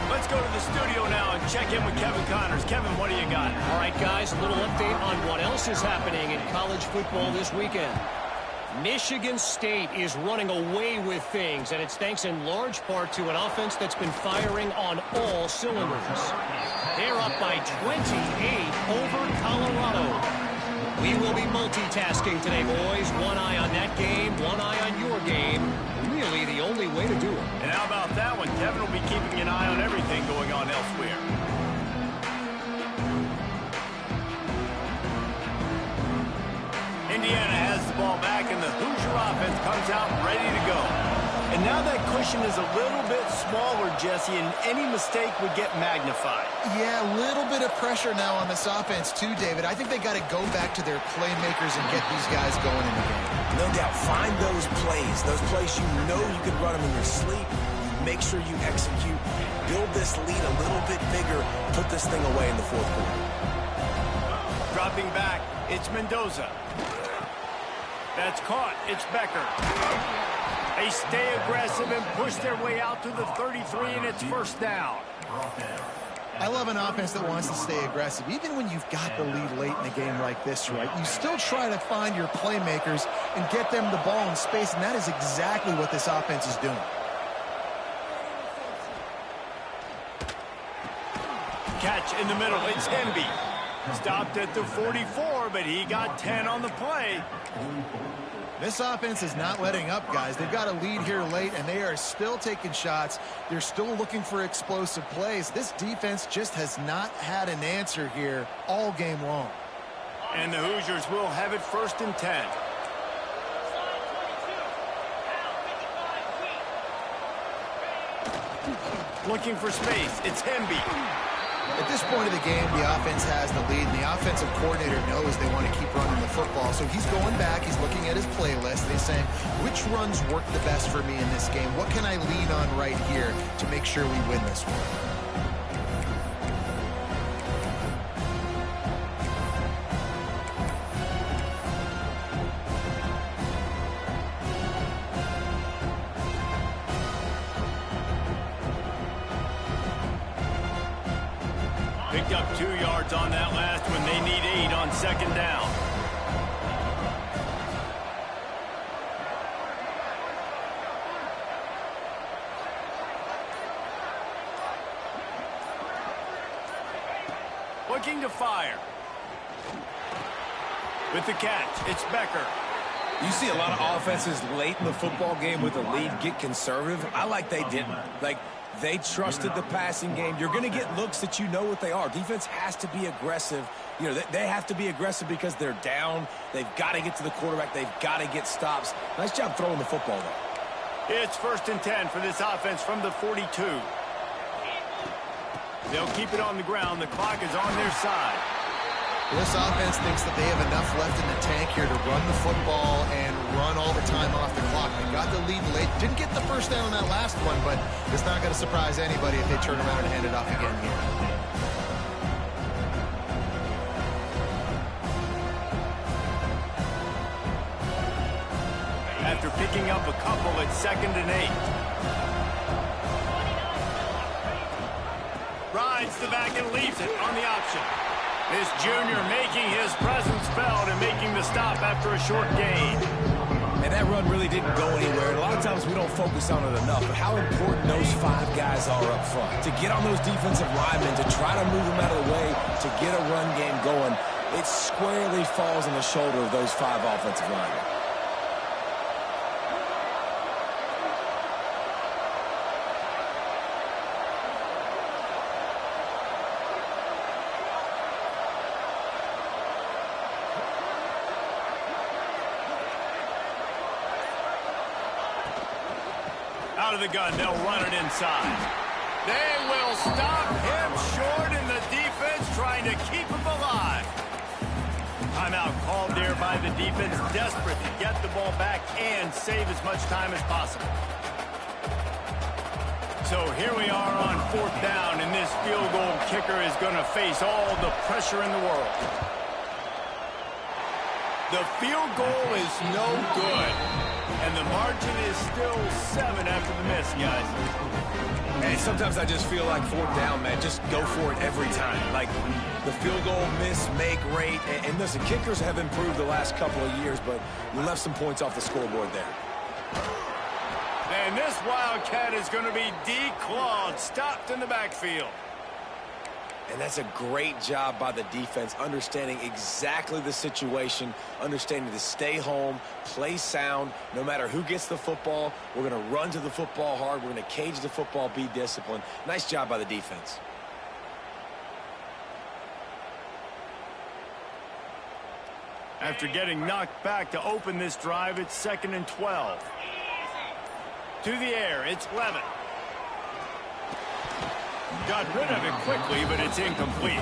Let's go to the studio now and check in with Kevin Connors. Kevin, what do you got? All right, guys, a little update on what else is happening in college football this weekend. Michigan State is running away with things, and it's thanks in large part to an offense that's been firing on all cylinders. They're up by 28 over Colorado. We will be multitasking today, boys. One eye on that game, one eye on your game. Really the only way to do it. And how about that one? Kevin will be keeping an eye on everything going on elsewhere. Indiana has the ball back, and the Hoosier offense comes out ready to go. And now that cushion is a little bit smaller, Jesse, and any mistake would get magnified. Yeah, a little bit of pressure now on this offense too, David. I think they got to go back to their playmakers and get these guys going in the game. No doubt. Find those plays you know you can run them in your sleep. You make sure you execute. Build this lead a little bit bigger. Put this thing away in the 4th quarter. Dropping back, it's Mendoza. That's caught. It's Becker. They stay aggressive and push their way out to the 33, and it's first down. I love an offense that wants to stay aggressive. Even when you've got the lead late in a game like this, right, you still try to find your playmakers and get them the ball in space, and that is exactly what this offense is doing. Catch in the middle. It's Hemby. Stopped at the 44, but he got 10 on the play. This offense is not letting up, guys. They've got a lead here late, and they are still taking shots. They're still looking for explosive plays. This defense just has not had an answer here all game long. And the Hoosiers will have it 1st and 10. Looking for space. It's Hemby. At this point of the game, the offense has the lead, and the offensive coordinator knows they want to keep running the football. So he's going back, he's looking at his playlist, and he's saying, which runs work the best for me in this game? What can I lean on right here to make sure we win this one? Picked up 2 yards on that last one. They need 8 on 2nd down. Looking to fire. With the catch, it's Becker. You see a lot of offenses late in the football game with a lead get conservative. I like they didn't. They trusted the passing game. You're going to get looks that you know what they are. Defense has to be aggressive. You know, they have to be aggressive because they're down. They've got to get to the quarterback. They've got to get stops. Nice job throwing the football, though. It's 1st and 10 for this offense from the 42. They'll keep it on the ground. The clock is on their side. This offense thinks that they have enough left in the tank here to run the football and run all the time off the clock. They got the lead late. Didn't get the first down on that last one, but it's not going to surprise anybody if they turn around and hand it off again here. After picking up a couple, it's 2nd and 8. Rides the back and leaves it on the option. This junior making his presence felt and making the stop after a short gain. And that run really didn't go anywhere. And a lot of times we don't focus on it enough, but how important those 5 guys are up front. To get on those defensive linemen, to try to move them out of the way, to get a run game going, it squarely falls on the shoulder of those 5 offensive linemen. Out of the gun, they'll run it inside. They will stop him short, and the defense trying to keep him alive. Timeout called there by the defense, desperate to get the ball back and save as much time as possible. So here we are on 4th down, and this field goal kicker is going to face all the pressure in the world. The field goal is no good, and the margin is still 7 after the miss, guys. And sometimes I just feel like 4th down, man, just go for it every time. Like the field goal miss, make rate. And listen, kickers have improved the last couple of years, but you left some points off the scoreboard there. And this Wildcat is going to be declawed, stopped in the backfield. And that's a great job by the defense, understanding exactly the situation, understanding to stay home, play sound. No matter who gets the football, we're going to run to the football hard. We're going to cage the football, be disciplined. Nice job by the defense. After getting knocked back to open this drive, it's 2nd and 12. To the air, it's Levitt. Got rid of it quickly, but it's incomplete.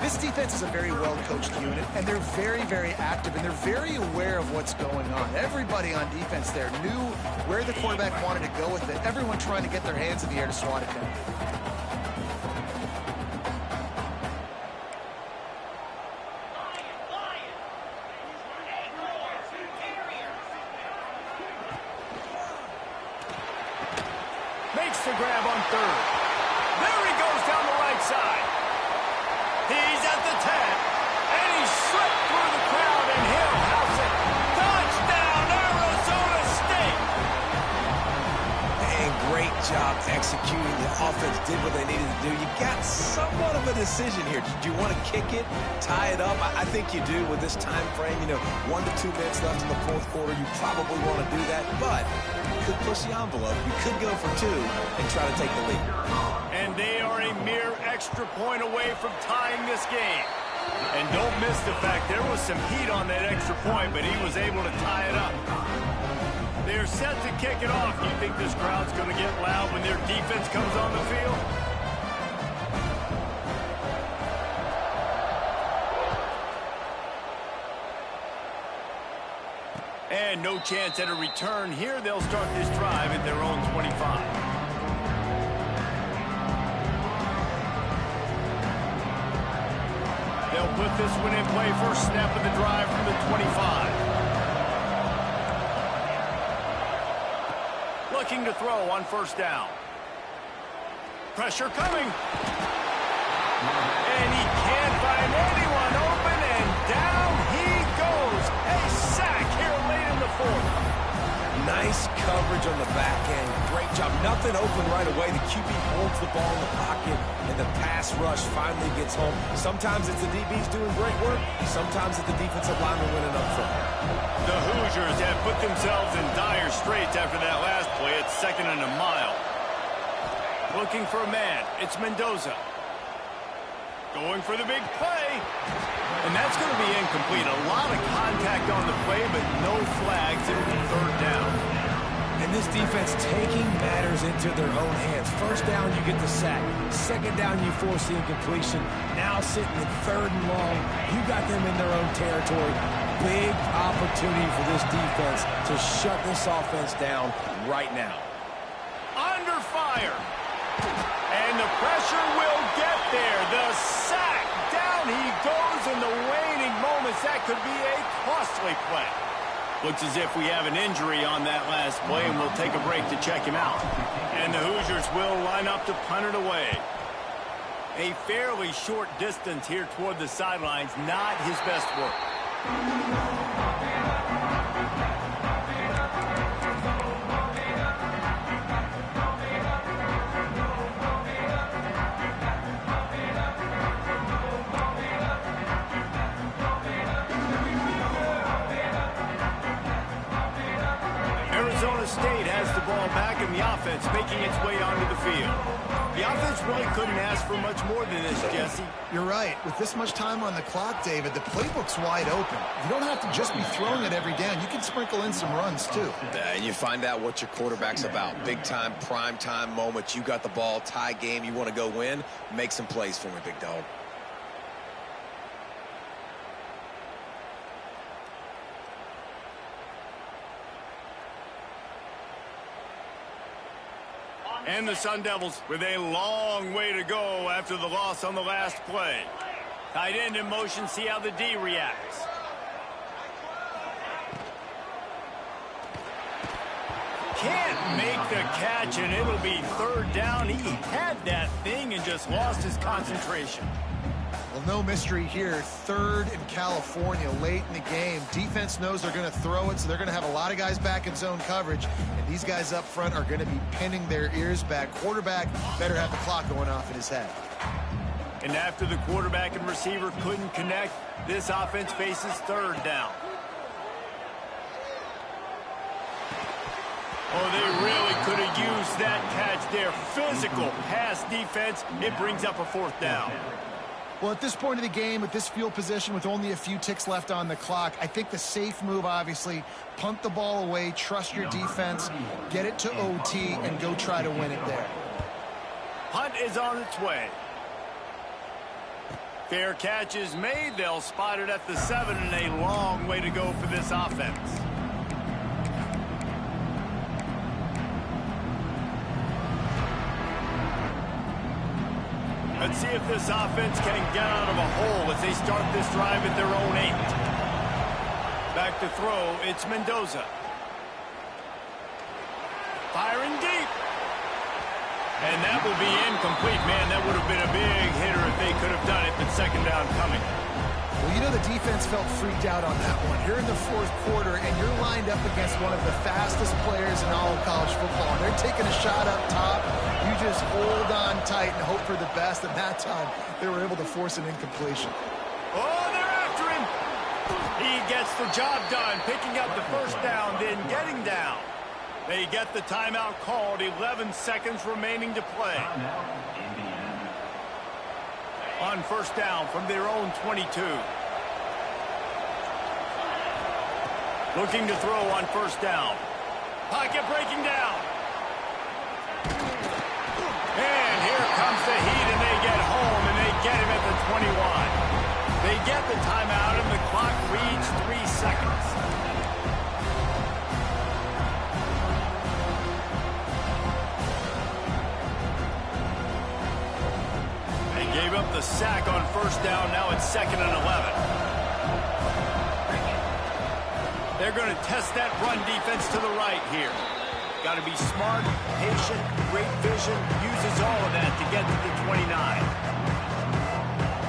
This defense is a very well-coached unit, and they're very, very active, and they're very aware of what's going on. Everybody on defense there knew where the quarterback wanted to go with it. Everyone trying to get their hands in the air to swat it down. Makes the grab on 3rd. There he goes down the right side. He's at the 10, and he slipped through the crowd, and he'll house it. Touchdown, Arizona State! And great job executing. The offense did what they needed to do. You got somewhat of a decision here. Do you want to kick it, tie it up? I think you do with this time frame. 1 to 2 minutes left in the 4th quarter. You probably want to do that, but you could push the envelope. You could go for 2 and try to take the lead. And they are a mere extra point away from tying this game. And don't miss the fact there was some heat on that extra point, but he was able to tie it up. They're set to kick it off. Do you think this crowd's going to get loud when their defense comes on the field? And no chance at a return here. They'll start this drive at their own 25. They'll put this one in play. First snap of the drive from the 25. Looking to throw on 1st down. Pressure coming. And he can't find anyone open, and down he goes. A sack here late in the 4th. Nice coverage on the back end. Great job. Nothing open right away. The QB holds the ball in the pocket, and the pass rush finally gets home. Sometimes it's the DBs doing great work. Sometimes it's the defensive lineman winning up front. The Hoosiers have put themselves in dire straits after that last play. It's 2nd and a mile. Looking for a man. It's Mendoza. Going for the big play. And that's going to be incomplete. A lot of contact on the play, but no flags. It'll be 3rd down. And this defense taking matters into their own hands. 1st down, you get the sack. 2nd down, you force the incompletion. Now sitting in 3rd and long, you got them in their own territory. Big opportunity for this defense to shut this offense down right now. Under fire. And the pressure will get there. The sack. Down he goes in the waning moments. That could be a costly play. Looks as if we have an injury on that last play, and we'll take a break to check him out. And the Hoosiers will line up to punt it away. A fairly short distance here toward the sidelines. Not his best work. Arizona State has the ball back and the offense making its way onto the field. The offense really couldn't ask for much more than this, Jesse. You're right. With this much time on the clock, David, the playbook's wide open. You don't have to just be throwing it every down. You can sprinkle in some runs, too. And you find out what your quarterback's about. Big-time, prime-time moments. You got the ball, tie game, you want to go win. Make some plays for me, big dog. And the Sun Devils with a long way to go after the loss on the last play. Tight end in motion, see how the D reacts. Can't make the catch, and it'll be third down. He had that thing and just lost his concentration. Well, no mystery here. Third in California late in the game. Defense knows they're going to throw it, so they're going to have a lot of guys back in zone coverage. And these guys up front are going to be pinning their ears back. Quarterback better have the clock going off in his head. And after the quarterback and receiver couldn't connect, this offense faces third down. Oh, they really could have used that catch there. Physical pass defense. It brings up a fourth down. Well, at this point of the game, with this field position, with only a few ticks left on the clock, I think the safe move, obviously, punt the ball away, trust your defense, get it to OT, and go try to win it there. Punt is on its way. Fair catch is made. They'll spot it at the 7, and a long way to go for this offense. Let's see if this offense can get out of a hole as they start this drive at their own 8. Back to throw, it's Mendoza. Firing deep. And that will be incomplete. Man, that would have been a big hitter if they could have done it, but second down coming. Well, you know the defense felt freaked out on that one. You're in the fourth quarter, and you're lined up against one of the fastest players in all of college football. And they're taking a shot up top. You just hold on tight and hope for the best. And that time, they were able to force an incompletion. Oh, they're after him. He gets the job done, picking up the first down, then getting down. They get the timeout called, 11 seconds remaining to play. On first down from their own 22. Looking to throw on first down. Pocket breaking down. And here comes the heat, and they get home, and they get him at the 21. They get the timeout, and the clock reads 3 seconds. Gave up the sack on first down. Now it's 2nd and 11. They're going to test that run defense to the right here. Got to be smart, patient, great vision. Uses all of that to get to the 29.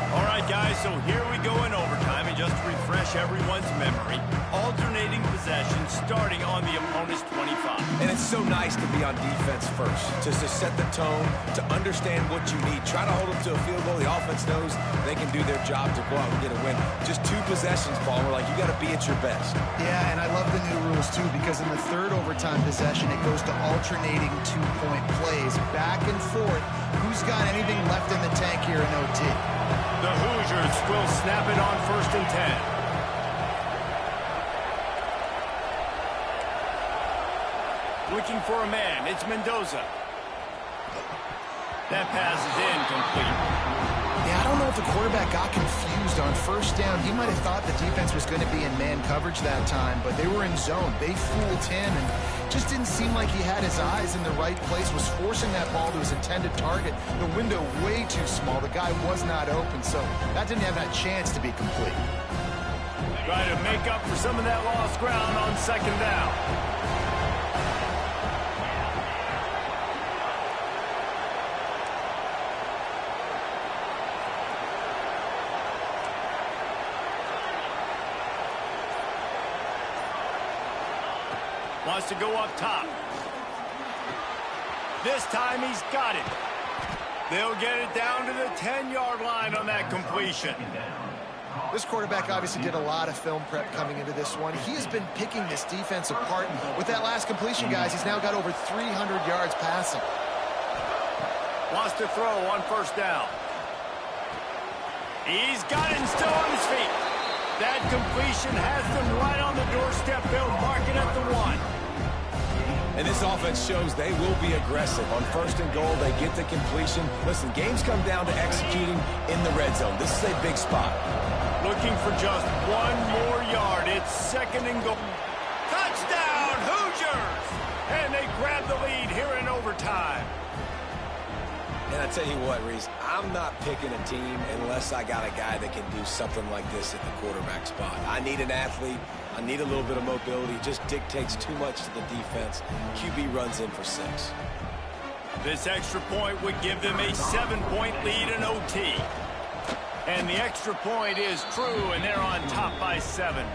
All right, guys, so here we go in overtime. And just to refresh everyone's memory, alternating possession starting on the opponent's 25. And it's so nice to be on defense first, just to set the tone, to understand what you need. Try to hold them to a field goal. The offense knows they can do their job to go out and get a win. Just 2 possessions, Paul. We're like, you got to be at your best. Yeah, and I love the new rules, too, because in the third overtime possession, it goes to alternating 2-point plays, back and forth. Who's got anything left in the tank here in OT? The Hoosiers will snap it on 1st and 10. Looking for a man. It's Mendoza. That pass is incomplete. Yeah, I don't know if the quarterback got confused on first down. He might have thought the defense was going to be in man coverage that time, but they were in zone. They fooled him, and just didn't seem like he had his eyes in the right place, was forcing that ball to his intended target. The window way too small. The guy was not open, so that didn't have that chance to be complete. Try to make up for some of that lost ground on second down. Wants to go up top. This time he's got it. They'll get it down to the 10-yard line on that completion. This quarterback obviously did a lot of film prep coming into this one. He has been picking this defense apart. With that last completion, guys, he's now got over 300 yards passing. Wants to throw on first down. He's got it and still on his feet. That completion has them right on the doorstep. They'll mark it at the 1. And this offense shows they will be aggressive. On first and goal, they get the completion. Listen, games come down to executing in the red zone. This is a big spot. Looking for just 1 more yard. It's second and goal. Touchdown, Hoosiers! And they grab the lead here in overtime. And I tell you what, Reese, I'm not picking a team unless I got a guy that can do something like this at the quarterback spot. I need an athlete. I need a little bit of mobility. It just dictates too much to the defense. QB runs in for 6. This extra point would give them a 7-point lead in OT. And the extra point is true, and they're on top by 7.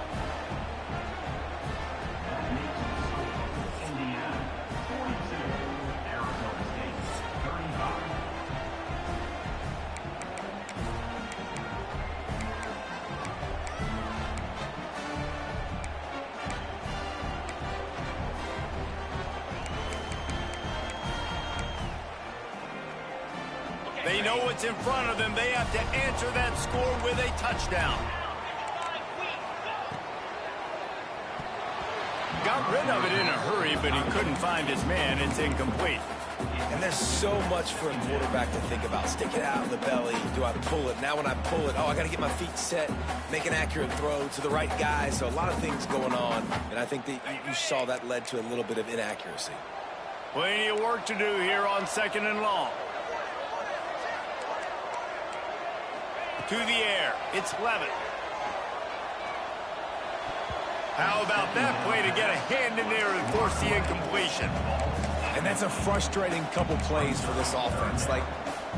They know what's in front of them. They have to answer that score with a touchdown. Got rid of it in a hurry, but he couldn't find his man. It's incomplete. And there's so much for a quarterback to think about. Stick it out in the belly. Do I pull it? Now when I pull it, I got to get my feet set, make an accurate throw to the right guy. So a lot of things going on. And I think that you saw that led to a little bit of inaccuracy. Plenty of work to do here on second and long. To the air. It's Levitt. How about that play to get a hand in there and force the incompletion? And that's a frustrating couple plays for this offense. Like,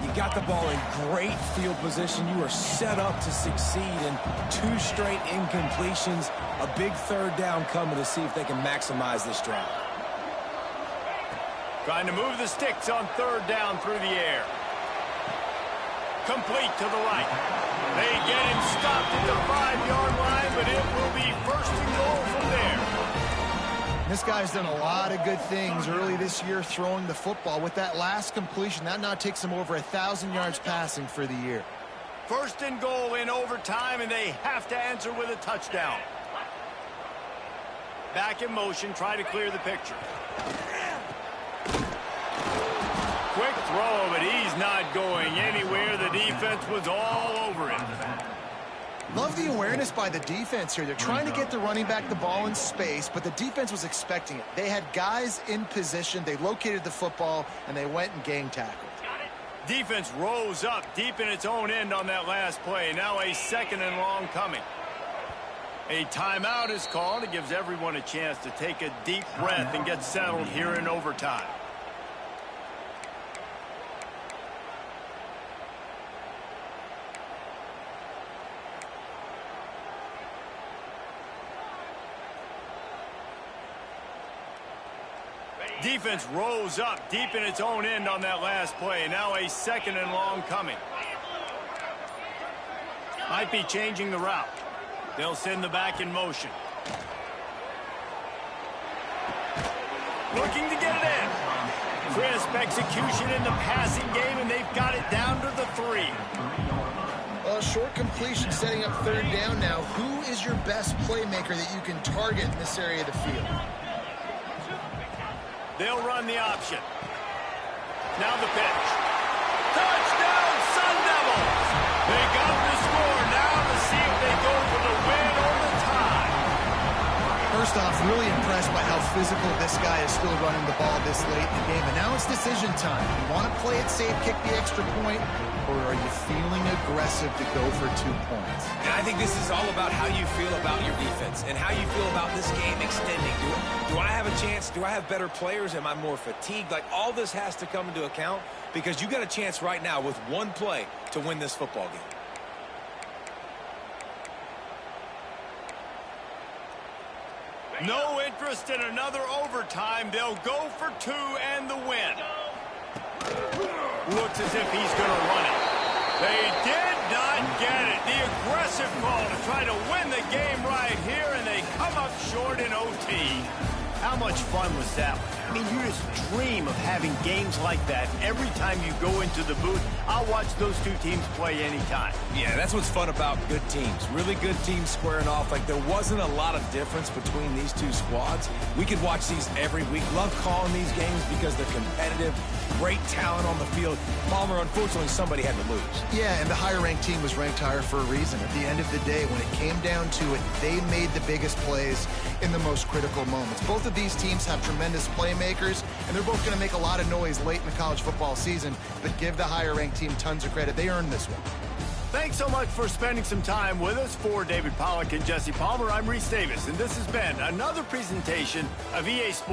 you got the ball in great field position. You are set up to succeed, and 2 straight incompletions. A big third down coming to see if they can maximize this drive. Trying to move the sticks on third down through the air. Complete to the right. They get him stopped at the 5-yard line, but it will be first and goal from there. This guy's done a lot of good things early this year throwing the football. With that last completion, that now takes him over 1,000 yards passing for the year. First and goal in overtime, and they have to answer with a touchdown. Back in motion, try to clear the picture. Quick throw, but he's not going anywhere. The defense was all over him. Love the awareness by the defense here. They're trying to get the running back the ball in space, but the defense was expecting it. They had guys in position. They located the football, and they went and gang tackled. Defense rose up deep in its own end on that last play. Now a second and long coming. A timeout is called. It gives everyone a chance to take a deep breath and get settled here in overtime. Defense rose up deep in its own end on that last play. Now a second and long coming. Might be changing the route. They'll send the back in motion. Looking to get it in. Crisp execution in the passing game, and they've got it down to the 3. Well, short completion setting up third down now. Who is your best playmaker that you can target in this area of the field? They'll run the option. Now the pitch. Touchdown, Sun Devils! They got the score now to see if they go for the win or the tie. First off, really impressed by how physical this guy is still running the ball this late in the game. And now it's decision time. You want to play it safe, kick the extra point, or are you feeling aggressive to go for 2 points? And I think this is all about how you feel about your defense and how you feel about this game extending. Do I have a chance? Do I have better players? Am I more fatigued? Like, all this has to come into account because you got a chance right now with 1 play to win this football game. No interest in another overtime. They'll go for 2 and the win. Looks as if he's going to run it. They did not not get it. The aggressive call to try to win the game right here, and they come up short in OT. How much fun was that? I mean, you just dream of having games like that every time you go into the booth. I'll watch those two teams play anytime. Yeah, that's what's fun about good teams. Really good teams squaring off. Like, there wasn't a lot of difference between these two squads. We could watch these every week. Love calling these games because they're competitive. Great talent on the field. Palmer, unfortunately, somebody had to lose. Yeah, and the higher-ranked team was ranked higher for a reason. At the end of the day, when it came down to it, they made the biggest plays in the most critical moments. Both of these teams have tremendous playmakers, and they're both going to make a lot of noise late in the college football season, but give the higher-ranked team tons of credit. They earned this one. Thanks so much for spending some time with us. For David Pollack and Jesse Palmer, I'm Reese Davis, and this has been another presentation of EA Sports.